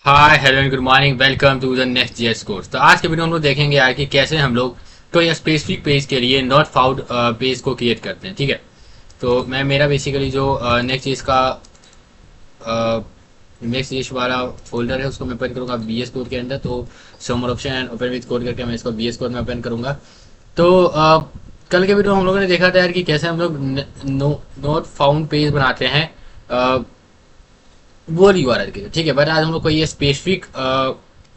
Hi hello and good morning, welcome to the next GS course. तो आज के video हम लोग देखेंगे यार कि कैसे हम लोग कोई स्पेसिफिक पेज के लिए नॉट फाउंड पेज को क्रिएट करते हैं। ठीक है, तो मैं मेरा बेसिकली जो नेक्स्ट चीज का नेक्स्ट चीज वाला फोल्डर है उसको मैं ओपन करूंगा बीएस कोड के अंदर। तो summer option and open with code करके मैं इसको बीएस कोड में ओपन करूंगा। तो कल के वीडियो हम लोगों ने देखा था यार कि कैसे हम लोग नॉट फाउंड पेज बनाते हैं वो यूआरएल के लिए। ठीक है, बट आज हम लोग को ये स्पेसिफिक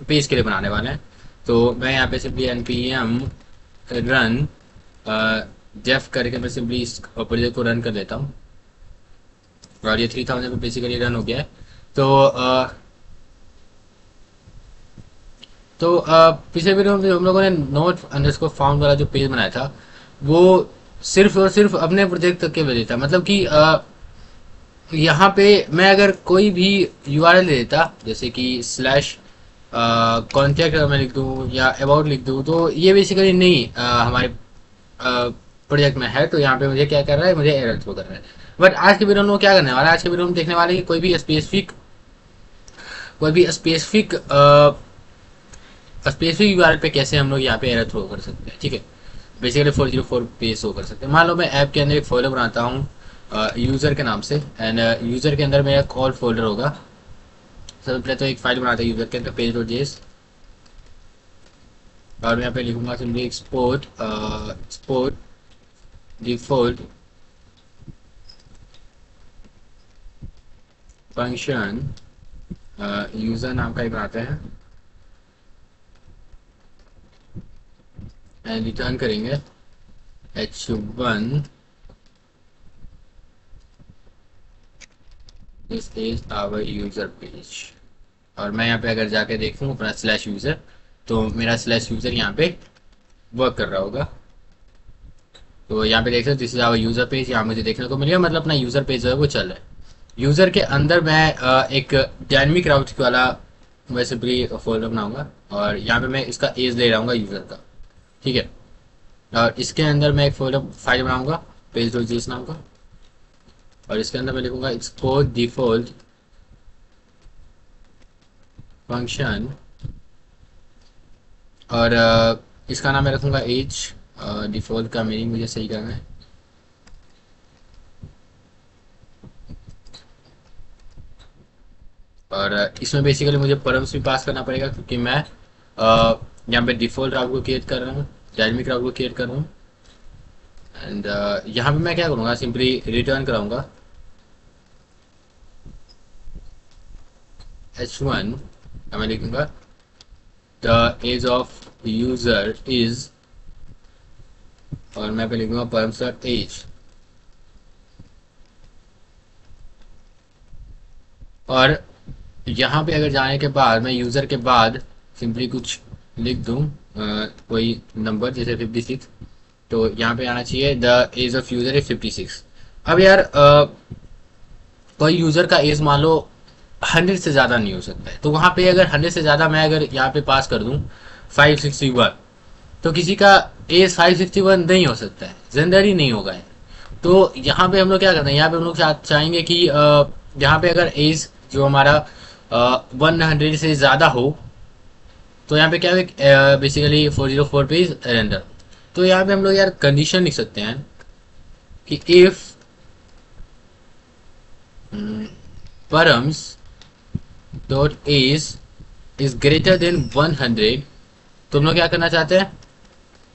पेज के लिए बनाने वाले हैं। तो मैं यहाँ पे सिंपली npm रन जेफ करके मैं सिंपली इस प्रोजेक्ट को रन कर देता हूँ और ये 3000 पे बेसिकली रन हो गया है। तो पिछले वीडियो में हम लोगों ने नोट अंडरस्कोर फाउंड वाला जो पेज बनाया था वो सिर्फ और सिर्फ अपने प्रोजेक्ट तक के वजह था। मतलब कि यहाँ पे मैं अगर कोई भी यूआरएल दे देता जैसे कि स्लैश कॉन्टैक्ट मैं लिख दूँ या अबाउट लिख दूँ तो ये बेसिकली नहीं हमारे प्रोजेक्ट में है। तो यहाँ पे मुझे क्या कर रहा है, मुझे एरर थ्रो कर रहा है। बट आज के वीडियो में क्या करने वाला है, आज के वीडियो में देखने वाले हैं कि कोई भी स्पेसिफिक स्पेसिफिक यूआरएल पे कैसे हम लोग यहाँ पे एरर थ्रो कर सकते हैं। ठीक है, बेसिकली 404 पे शो कर सकते हैं। मान लो मैं ऐप के अंदर एक फोल्डर बनाता हूँ यूजर के नाम से एंड यूजर के अंदर मेरा कॉल फोल्डर होगा। सबसे पहले तो एक फाइल बनाता है यूजर के अंदर पेज डॉट जेएस और मैं यहाँ पे लिखूंगा simply export default function user नाम का ही बनाते हैं एंड रिटर्न करेंगे h1 this is our user page. और मैं यहाँ पे अगर जाके देखूँ अपना स्लैश यूजर तो मेरा स्लैश यूजर यहाँ पे वर्क कर रहा होगा। तो यहाँ पे देख सकते हो this is our user page, यहाँ मुझे देखने को मिलेगा। मतलब अपना यूजर पेज जो है वो चल रहा है। यूजर के अंदर मैं एक डायनेमिक राउट वाला मैं सिंपली फोल्डर बनाऊंगा और यहाँ पे मैं इसका एज ले रहा हूँ यूजर का। ठीक है, और इसके अंदर मैं एक फोल्डर फाइल बनाऊंगा पेज डॉट जेएस नाम का और इसके अंदर मैं लिखूंगा एक्सपोर्ट डिफॉल्ट फंक्शन और इसका नाम मैं रखूंगा एज। डिफॉल्ट का मीनिंग मुझे सही करना है। और इसमें बेसिकली मुझे परम्स भी पास करना पड़ेगा क्योंकि मैं यहाँ पे डिफॉल्ट राउट को क्रिएट कर रहा हूँ, डायनेमिक राउट को क्रिएट कर रहा हूँ। एंड यहाँ पे मैं क्या करूँगा, सिंपली रिटर्न कराऊंगा h1 मैं लिखूंगा the age of user is और मैं पे लिखूंगा परम्स डॉट एज। और यहाँ पे अगर जाने के बाद मैं यूजर के बाद सिंपली कुछ लिख दूँ कोई नंबर जैसे 56। तो यहाँ पे आना चाहिए the age of user is 56। अब यार कोई यूजर का एज मान लो 100 से ज्यादा नहीं हो सकता है। तो वहां पे अगर 100 से ज्यादा मैं अगर यहाँ पे पास कर दूं 561 तो किसी का एज 561 नहीं हो सकता है, जनरली नहीं होगा है। तो यहाँ पे हम लोग क्या करते हैं, यहाँ पे हम लोग चाहेंगे कि यहाँ पे अगर एज जो हमारा 100 से ज्यादा हो तो यहाँ पे क्या है बेसिकली 404 पे रेंडर। तो यहाँ पे हम लोग यार कंडीशन लिख सकते हैं कि if params dot age is greater than 100 तो हम लोग क्या करना चाहते हैं,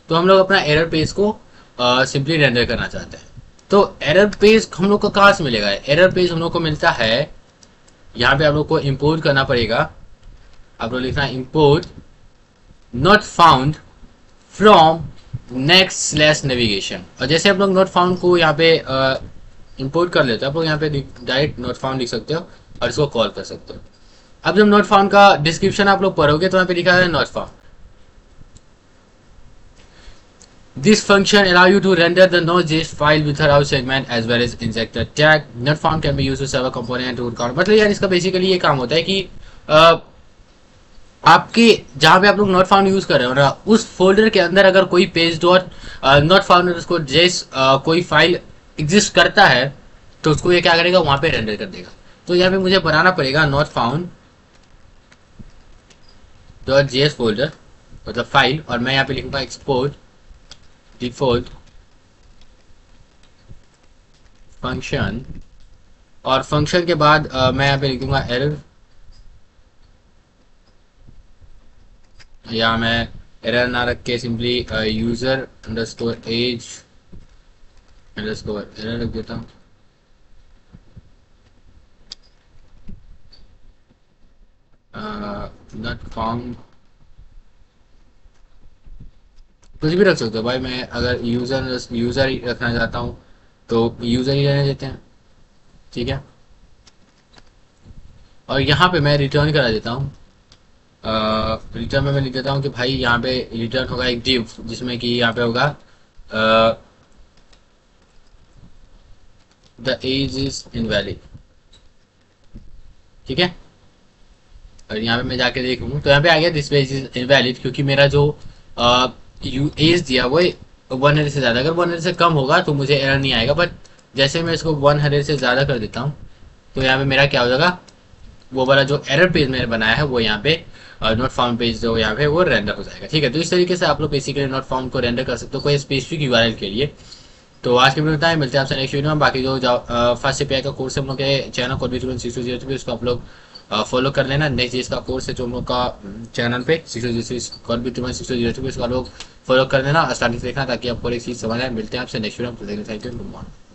तो हम लोग अपना एरर पेज को सिंपली रेंडर करना चाहते हैं। तो एरर पेज हम लोग को कहाँ से मिलेगा, एरर पेज हम लोग को मिलता है यहाँ पे आप लोग को इंपोर्ट करना पड़ेगा। आप लोग लिखना import not found from next slash navigation. और जैसे आप लोग नॉट फाउंड को यहाँ पे इंपोर्ट कर लेते हो आप लोग यहाँ पे डायरेक्ट नॉट फाउंड लिख सकते हो और इसको कॉल कर सकते हो। अब जब नॉट फाउंड का डिस्क्रिप्शन आप लोग पढ़ोगे तो यहाँ पे लिखा है not found this function allow you to render the Node.js file without segment as well as inject the tag. Not found can be used to serve a component to count। मतलब यार इसका बेसिकली ये काम होता है कि आपके जहां पे आप लोग नॉट फाउंड यूज कर रहे हो ना उस फोल्डर के अंदर अगर कोई पेज डॉट नॉट फाउंड उसको जेस कोई फाइल एग्जिस्ट करता है तो उसको ये क्या करेगा वहां पे रेंडर कर देगा। तो यहाँ पे मुझे बनाना पड़ेगा not found dot JS folder मतलब फाइल, और मैं यहाँ पे लिखूंगा एक्सपोर्ट डिफॉल्ट फंक्शन, और फंक्शन के बाद मैं यहाँ पे लिखूंगा एरर, या मैं एरर ना रख के simply user underscore age underscore error रख देता हूँ। नॉट फाउंड, कुछ भी रख सकते हो भाई। मैं अगर यूजर ही रखना चाहता हूँ तो यूजर ही रहने देते हैं, ठीक है। और यहाँ पे मैं रिटर्न करा देता हूँ। रिटर्न में मैं लिख देता हूँ कि भाई यहाँ पे रिटर्न होगा एक div जिसमें कि यहाँ पे होगा द एज इज इनवैलिड, ठीक है। और यहाँ पे मैं जाके देखूँ तो यहाँ पे आ गया दिस एज इज इनवैलिड, क्योंकि मेरा जो एज दिया वो 100 से ज़्यादा, अगर 100 से कम होगा तो मुझे एरर नहीं आएगा, बट जैसे मैं इसको 100 से ज़्यादा कर देता हूँ तो यहाँ पे मेरा क्या हो जाएगा, वो वाला जो एरर पेज मैंने बनाया है वो यहाँ पे नॉट फाउंड पेज जो यहाँ पे वो रेंडर हो जाएगा, ठीक है। तो इस तरीके से आप लोग बेसिकली नॉट फाउंड को रेंडर कर सकते हो कोई स्पेसिफिक यूआरएल के लिए। तो आज के वीडियो में इतना ही, मिलते हैं आपसे नेक्स्ट वीडियो में। बाकी जो फर्स्ट एपीआई का कोर्स है हम लोग के चैनल को 620 उसको आप लोग फॉलो कर लेना। नेक्स्ट जिसका कोर्स है जो हम लोग का चैनल पे 620 उसको आप लोग फॉलो कर लेना, स्टार्टिंग से देखना ताकि आपको एक चीज़ समझ आए। मिलते हैं आपसे नेक्स्ट वीडियो में, थैंक यू, गुड मॉर्निंग।